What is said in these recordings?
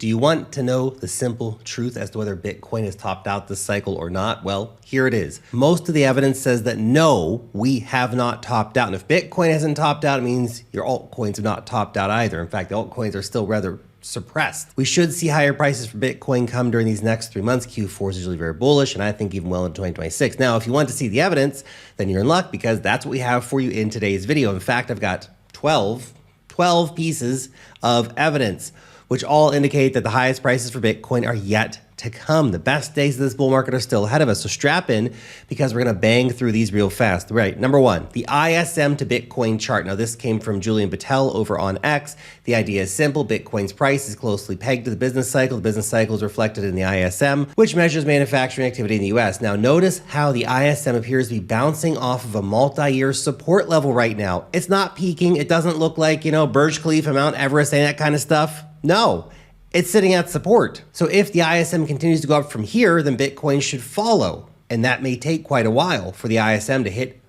Do you want to know the simple truth as to whether Bitcoin has topped out this cycle or not? Well, here it is. Most of the evidence says that no, we have not topped out. And if Bitcoin hasn't topped out, it means your altcoins have not topped out either. In fact, the altcoins are still rather suppressed. We should see higher prices for Bitcoin come during these next 3 months. Q4 is usually very bullish, and I think even well into 2026. Now, if you want to see the evidence, then you're in luck because that's what we have for you in today's video. In fact, I've got 12 pieces of evidence, which all indicate that the highest prices for Bitcoin are yet to come. The best days of this bull market are still ahead of us. So strap in because we're going to bang through these real fast. Right. Number one, the ISM to Bitcoin chart. Now, this came from Julian Patel over on X. The idea is simple. Bitcoin's price is closely pegged to the business cycle. The business cycle is reflected in the ISM, which measures manufacturing activity in the US. Now, notice how the ISM appears to be bouncing off of a multi-year support level right now. It's not peaking. It doesn't look like, Burj Khalifa, Mount Everest, and that kind of stuff. No. It's sitting at support. So if the ISM continues to go up from here, then Bitcoin should follow. And that may take quite a while for the ISM to hit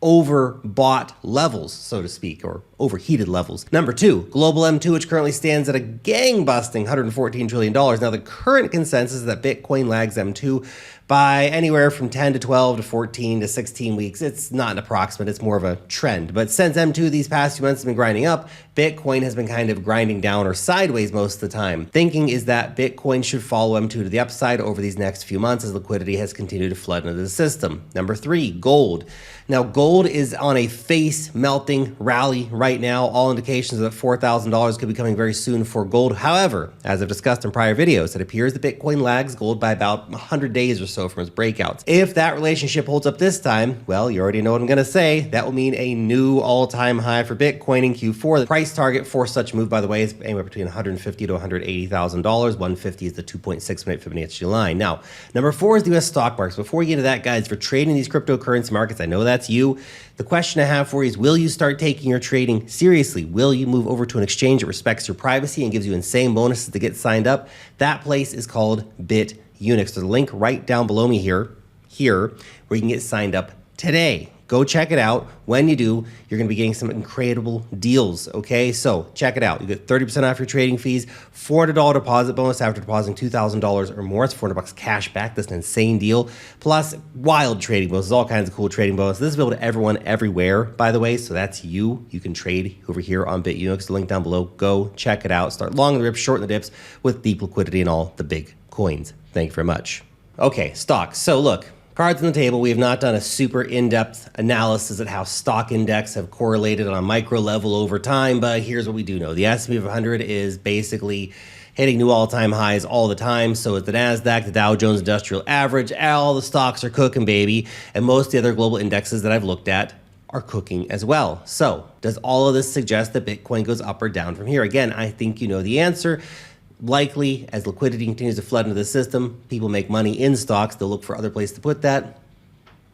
overbought levels, so to speak, or overheated levels. Number two, global M2, which currently stands at a gang-busting $114 trillion. Now, the current consensus is that Bitcoin lags M2 by anywhere from 10 to 12 to 14 to 16 weeks. It's not an approximate, it's more of a trend. But since M2 these past few months has been grinding up, Bitcoin has been kind of grinding down or sideways most of the time. Thinking is that Bitcoin should follow M2 to the upside over these next few months as liquidity has continued to flood into the system. Number three, gold. Now, gold is on a face melting rally right now. All indications are that $4,000 could be coming very soon for gold. However, as I've discussed in prior videos, it appears that Bitcoin lags gold by about 100 days or so from its breakouts. If that relationship holds up this time, well, you already know what I'm going to say. That will mean a new all-time high for Bitcoin in Q4. The price target for such move, by the way, is anywhere between $150,000 to $180,000. $150 is the 2.6-minute Fibonacci line. Now, number four is the US stock markets. Before we get into that, guys, for trading these cryptocurrency markets, I know that's you. The question I have for you is, will you start taking your trading seriously? Will you move over to an exchange that respects your privacy and gives you insane bonuses to get signed up? That place is called BitUnix. There's a link right down below me here, where you can get signed up today. Go check it out. When you do, you're going to be getting some incredible deals, okay? So check it out. You get 30% off your trading fees, $400 deposit bonus after depositing $2,000 or more. It's $400 cash back. That's an insane deal. Plus wild trading bonuses, all kinds of cool trading bonuses. This is available to everyone everywhere, by the way. So that's you. You can trade over here on BitUnix. The link down below. Go check it out. Start long in the rips, short in the dips with deep liquidity and all the big coins. Thank you very much. Okay, stocks. So look. Cards on the table, we have not done a super in-depth analysis at how stock index have correlated on a micro level over time, but here's what we do know. The S&P 500 is basically hitting new all-time highs all the time. So is the NASDAQ, the Dow Jones Industrial Average, all the stocks are cooking, baby. And most of the other global indexes that I've looked at are cooking as well. So does all of this suggest that Bitcoin goes up or down from here? Again, I think you know the answer. Likely, as liquidity continues to flood into the system, people make money in stocks. They'll look for other places to put that.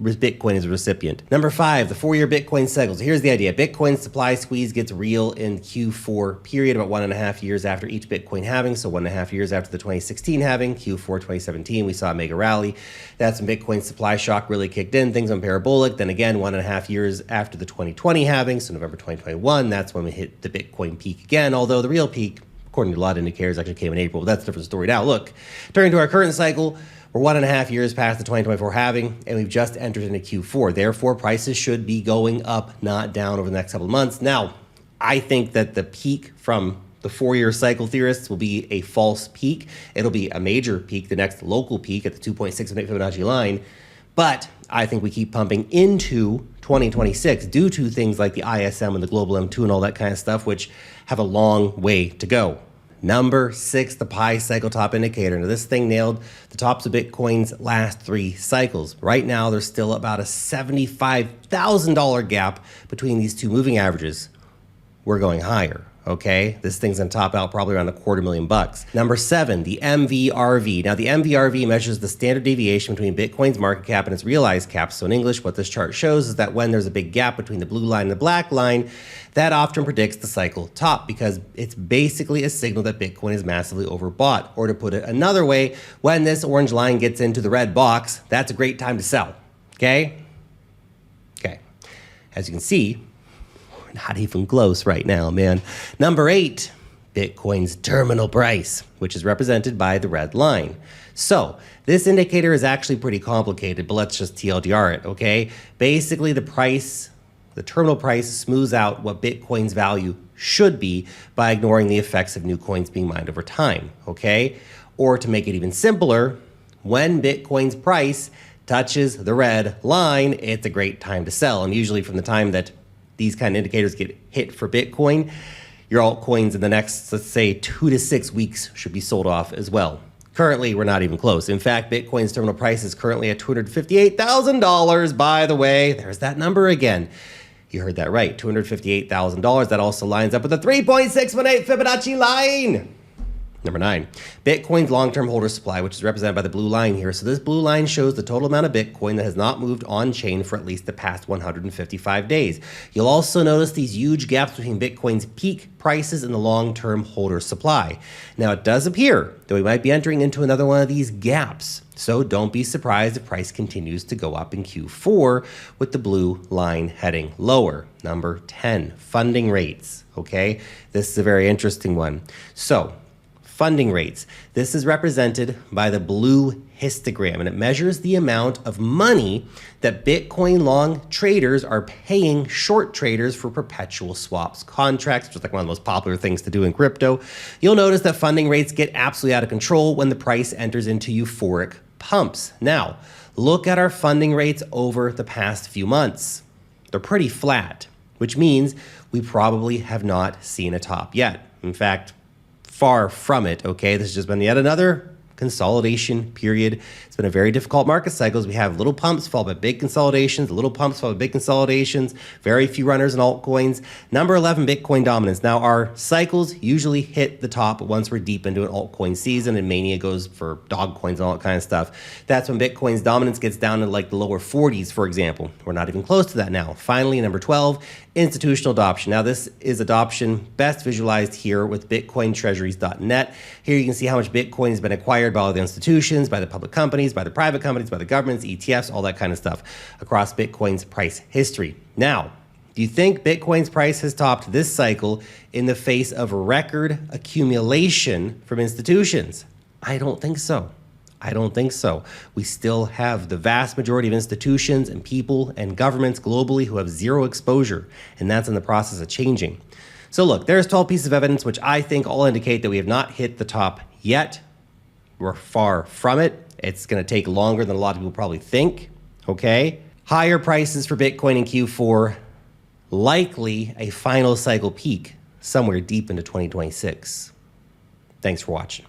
Bitcoin is a recipient. Number five, the 4-year Bitcoin cycles. Here's the idea. Bitcoin supply squeeze gets real in Q4 period, about 1.5 years after each Bitcoin halving. So 1.5 years after the 2016 halving, Q4 2017, we saw a mega rally. That's when Bitcoin supply shock really kicked in. Things went parabolic. Then again, 1.5 years after the 2020 halving, so November 2021, that's when we hit the Bitcoin peak again. Although the real peak, according to a lot of indicators, actually came in April. But that's a different story. Now, look, turning to our current cycle, we're 1.5 years past the 2024 halving, and we've just entered into Q4. Therefore, prices should be going up, not down over the next couple of months. Now, I think that the peak from the 4-year cycle theorists will be a false peak. It'll be a major peak, the next local peak at the 2.6-minute Fibonacci line. But I think we keep pumping into 2026 due to things like the ISM and the global M2 and all that kind of stuff, which have a long way to go. Number six, the Pi cycle top indicator. Now, this thing nailed the tops of Bitcoin's last 3 cycles. Right now, there's still about a $75,000 gap between these two moving averages. We're going higher. Okay, this thing's gonna top out probably around $250,000. Number 7, the MVRV. Now, the MVRV measures the standard deviation between Bitcoin's market cap and its realized cap. So in English, what this chart shows is that when there's a big gap between the blue line and the black line, that often predicts the cycle top because it's basically a signal that Bitcoin is massively overbought. Or to put it another way, when this orange line gets into the red box, that's a great time to sell. Okay? Okay. As you can see, not even close right now, man. Number 8, Bitcoin's terminal price, which is represented by the red line. So this indicator is actually pretty complicated, but let's just TLDR it, okay? Basically, the terminal price smooths out what Bitcoin's value should be by ignoring the effects of new coins being mined over time, okay? Or to make it even simpler, when Bitcoin's price touches the red line, it's a great time to sell. And usually from the time that these kind of indicators get hit for Bitcoin, your altcoins in the next, let's say, 2 to 6 weeks should be sold off as well. Currently, we're not even close. In fact, Bitcoin's terminal price is currently at $258,000, by the way. There's that number again. You heard that right, $258,000. That also lines up with the 3.618 Fibonacci line. Number 9, Bitcoin's long-term holder supply, which is represented by the blue line here. So this blue line shows the total amount of Bitcoin that has not moved on-chain for at least the past 155 days. You'll also notice these huge gaps between Bitcoin's peak prices and the long-term holder supply. Now, it does appear that we might be entering into another one of these gaps. So don't be surprised if price continues to go up in Q4 with the blue line heading lower. Number 10, funding rates, okay? This is a very interesting one. So, funding rates. This is represented by the blue histogram, and it measures the amount of money that Bitcoin long traders are paying short traders for perpetual swaps contracts, which is like one of the most popular things to do in crypto. You'll notice that funding rates get absolutely out of control when the price enters into euphoric pumps. Now, look at our funding rates over the past few months. They're pretty flat, which means we probably have not seen a top yet. In fact, far from it, okay? This has just been yet another consolidation period. It's been a very difficult market cycles. We have little pumps followed by big consolidations, little pumps followed by big consolidations, very few runners in altcoins. Number 11, Bitcoin dominance. Now, our cycles usually hit the top once we're deep into an altcoin season, and mania goes for dog coins and all that kind of stuff. That's when Bitcoin's dominance gets down to like the lower 40s, for example. We're not even close to that now. Finally, number 12, institutional adoption. Now, this is adoption best visualized here with bitcointreasuries.net. Here you can see how much Bitcoin has been acquired by all the institutions, by the public companies, by the private companies, by the governments, ETFs, all that kind of stuff across Bitcoin's price history. Now, do you think Bitcoin's price has topped this cycle in the face of record accumulation from institutions? I don't think so. I don't think so. We still have the vast majority of institutions and people and governments globally who have zero exposure, and that's in the process of changing. So look, there's 12 pieces of evidence which I think all indicate that we have not hit the top yet. We're far from it. It's going to take longer than a lot of people probably think, okay? Higher prices for Bitcoin in Q4, likely a final cycle peak somewhere deep into 2026. Thanks for watching.